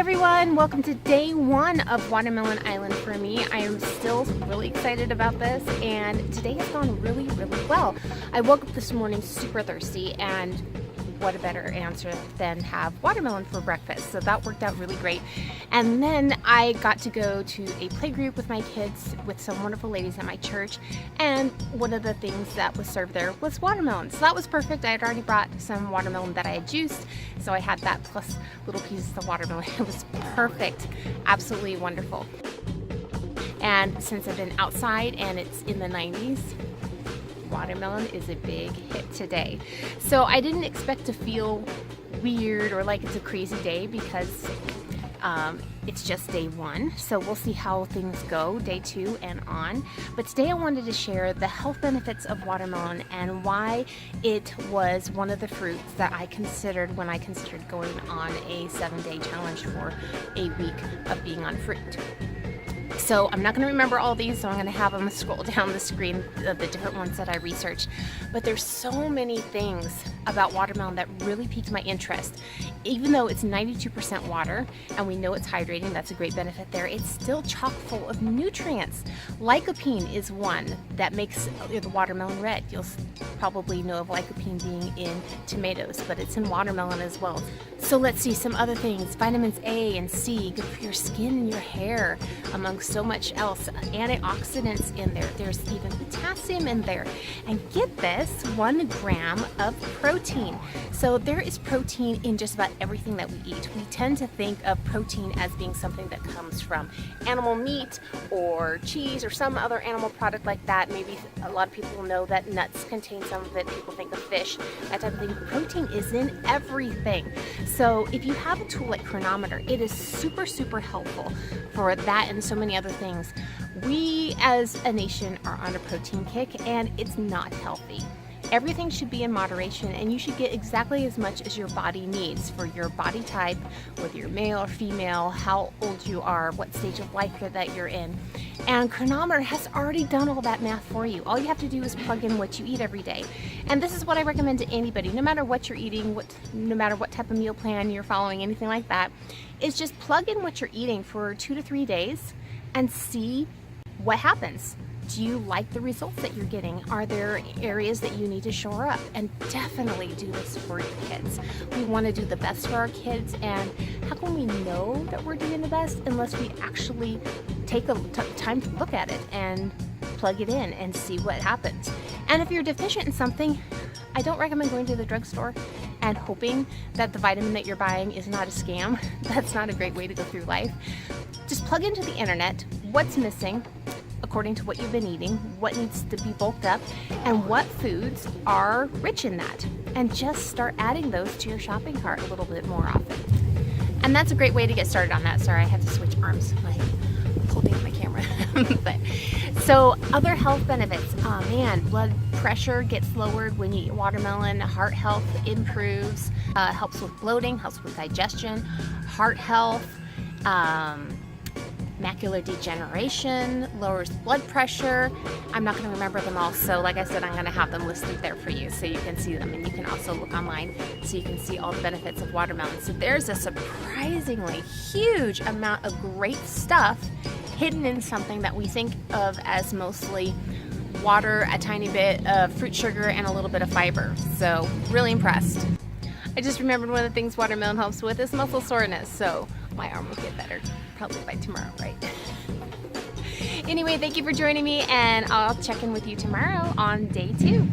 everyone, welcome to day one of Watermelon Island for me. I am still really excited about this, and today has gone really well. I woke up this morning super thirsty, and what a better answer than have watermelon for breakfast. So that worked out really great. And then I got to go to a play group with my kids with some wonderful ladies at my church, and one of the things that was served there was watermelon. So that was perfect. I had already brought some watermelon that I had juiced, so I had that plus little pieces of watermelon. It was perfect, absolutely wonderful. And since I've been outside and it's in the 90s, watermelon is a big hit today. So I didn't expect to feel weird or like it's a crazy day because it's just day one. So we'll see how things go day two and on. But today I wanted to share the health benefits of watermelon and why it was one of the fruits that I considered when I considered going on a 7-day challenge for a week of being on fruit. So I'm not going to remember all these, so I'm going to have them scroll down the screen of the different ones that I researched. But there's so many things about watermelon that really piqued my interest. Even though it's 92% water, and we know it's hydrating, that's a great benefit there, it's still chock full of nutrients. Lycopene is one that makes the watermelon red. You'll probably know of lycopene being in tomatoes, but it's in watermelon as well. So let's see some other things. Vitamins A and C, good for your skin and your hair, among so much else. Antioxidants in there. There's even potassium in there. And get this, 1 gram of protein. So there is protein in just about everything that we eat. We tend to think of protein as being something that comes from animal meat or cheese or some other animal product like that. Maybe a lot of people know that nuts contain some of it. People think of fish, that type of thing. Protein is in everything. So if you have a tool like Chronometer, it is super helpful for that and so many other things. We as a nation are on a protein kick, and it's not healthy. Everything should be in moderation, and you should get exactly as much as your body needs for your body type, whether you're male or female, how old you are, what stage of life that you're in. And Chronometer has already done all that math for you. All you have to do is plug in what you eat every day. And this is what I recommend to anybody, no matter what you're eating, no matter what type of meal plan you're following, anything like that, is just plug in what you're eating for 2 to 3 days and see what happens. Do you like the results that you're getting? Are there areas that you need to shore up? And definitely do this for your kids. We want to do the best for our kids, and how can we know that we're doing the best unless we actually take time to look at it and plug it in and see what happens? And if you're deficient in something, I don't recommend going to the drugstore and hoping that the vitamin that you're buying is not a scam. That's not a great way to go through life. Just plug into the internet what's missing according to what you've been eating, what needs to be bulked up, and what foods are rich in that. And just start adding those to your shopping cart a little bit more often. And that's a great way to get started on that. Sorry, I have to switch arms. I'm holding up my camera. So other health benefits. Oh man, blood pressure gets lowered when you eat watermelon. Heart health improves. Helps with bloating, helps with digestion, heart health. Macular degeneration, lowers blood pressure. I'm not going to remember them all, so like I said, I'm going to have them listed there for you so you can see them, and you can also look online so you can see all the benefits of watermelon. So there's a surprisingly huge amount of great stuff hidden in something that we think of as mostly water, a tiny bit of fruit sugar, and a little bit of fiber. So really impressed. I just remembered one of the things watermelon helps with is muscle soreness, so my arm will get better probably by tomorrow, right? Anyway, thank you for joining me, and I'll check in with you tomorrow on day 2.